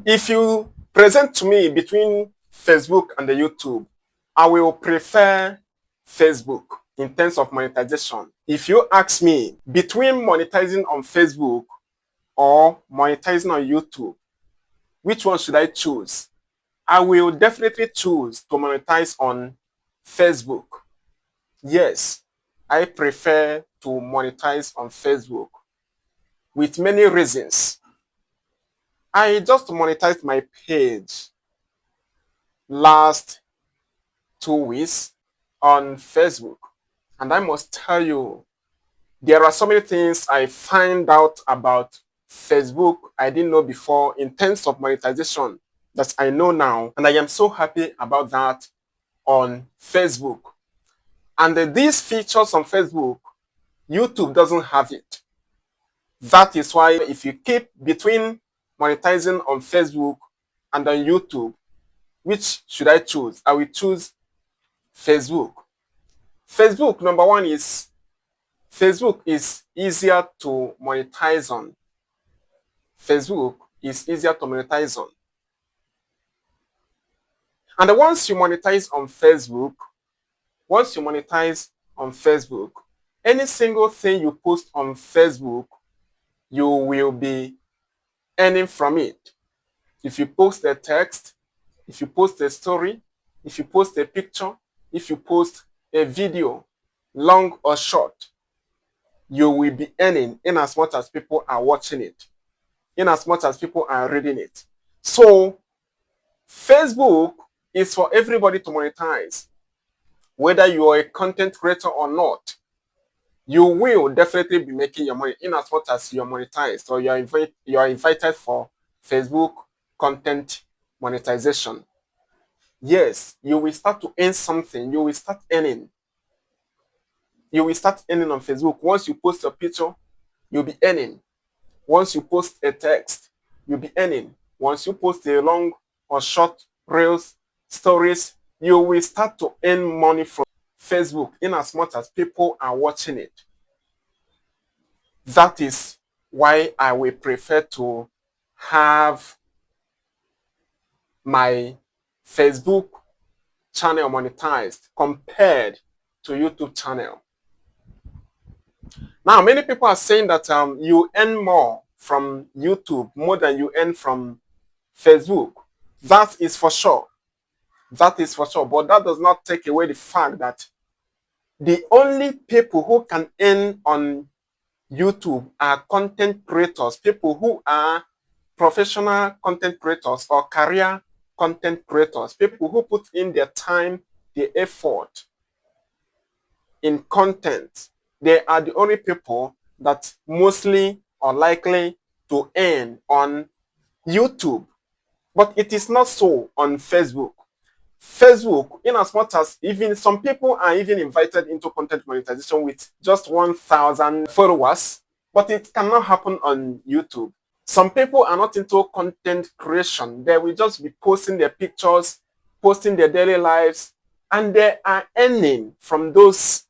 If you present to me between Facebook and the YouTube, I will prefer Facebook in terms of monetization. If you ask me between monetizing on Facebook or monetizing on YouTube, which one should I choose? I will definitely choose to monetize on Facebook. Yes, I prefer to monetize on Facebook with many reasons. I just monetized my page last 2 weeks on Facebook. And I must tell you, there are so many things I find out about Facebook I didn't know before in terms of monetization that I know now. And I am so happy about that on Facebook. And these features on Facebook, YouTube doesn't have it. That is why if you keep between monetizing on Facebook and on YouTube, which should I choose? I will choose Facebook. Facebook, number one, is Facebook is easier to monetize on. Facebook is easier to monetize on. And once you monetize on Facebook, any single thing you post on Facebook, you will be earning from it. If you post a text, if you post a story, if you post a picture, if you post a video, long or short, you will be earning in as much as people are watching it, in as much as people are reading it. So Facebook is for everybody to monetize. Whether you are a content creator or not, you will definitely be making your money in as much as you are monetized or you are invited for Facebook content monetization. Yes, you will start to earn something. You will start earning. You will start earning on Facebook. Once you post a picture, you'll be earning. Once you post a text, you'll be earning. Once you post a long or short reels, stories, you will start to earn money from Facebook in as much as people are watching it. That is why I will prefer to have my Facebook channel monetized compared to YouTube channel. Now, many people are saying that you earn more from YouTube more than you earn from Facebook. That is for sure. That is for sure. But that does not take away the fact that the only people who can earn on YouTube are content creators, people who are professional content creators or career content creators, people who put in their time, their effort in content. They are the only people that mostly are likely to earn on YouTube. But it is not so on Facebook. Facebook, in as much as even some people are even invited into content monetization with just 1,000 followers, but it cannot happen on YouTube. Some people are not into content creation. They will just be posting their pictures, posting their daily lives, and they are earning from those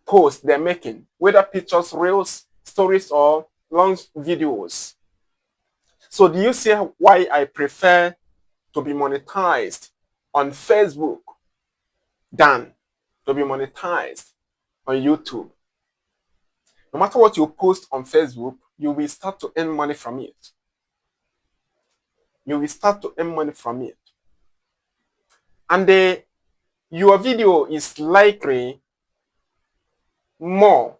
posts they're making, whether pictures, reels, stories, or long videos. So do you see why I prefer to be monetized on Facebook than to be monetized on YouTube? No matter what you post on Facebook, you will start to earn money from it. You will start to earn money from it. And your video is likely more.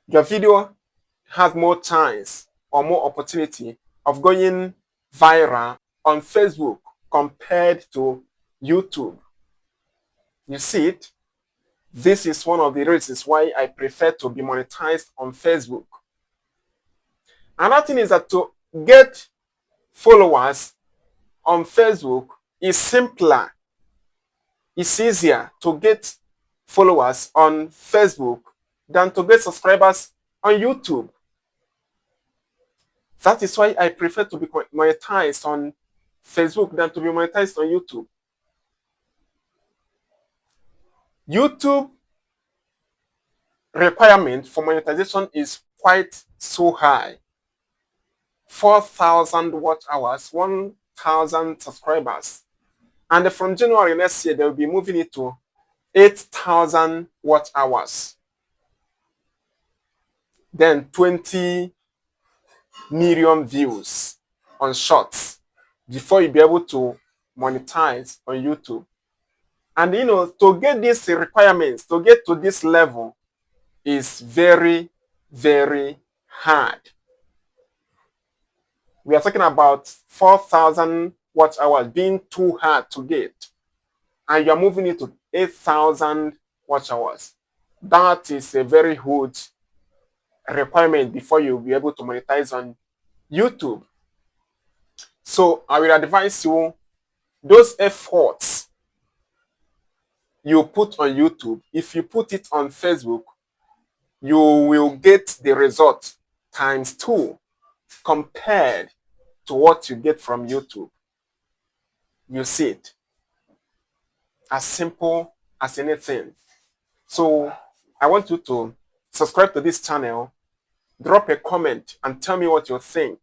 Your video has more chance or more opportunity of going viral on Facebook compared to YouTube. You see it? This is one of the reasons why I prefer to be monetized on Facebook. Another thing is that to get followers on Facebook is simpler. It's easier to get followers on Facebook than to get subscribers on YouTube. That is why I prefer to be monetized on Facebook than to be monetized on YouTube. YouTube requirement for monetization is quite so high. 4,000 watch hours, 1,000 subscribers. And from January next year, they'll be moving it to 8,000 watch hours. Then 20 million views on shorts before you be able to monetize on YouTube. And to get these requirements, to get to this level is very, very hard. We are talking about 4,000 watch hours being too hard to get. And you're moving it to 8,000 watch hours. That is a very huge requirement before you'll be able to monetize on YouTube. So I will advise you, those efforts you put on YouTube, if you put it on Facebook, you will get the result ×2 compared to what you get from YouTube. You see it. As simple as anything. So I want you to subscribe to this channel, drop a comment, and tell me what you think.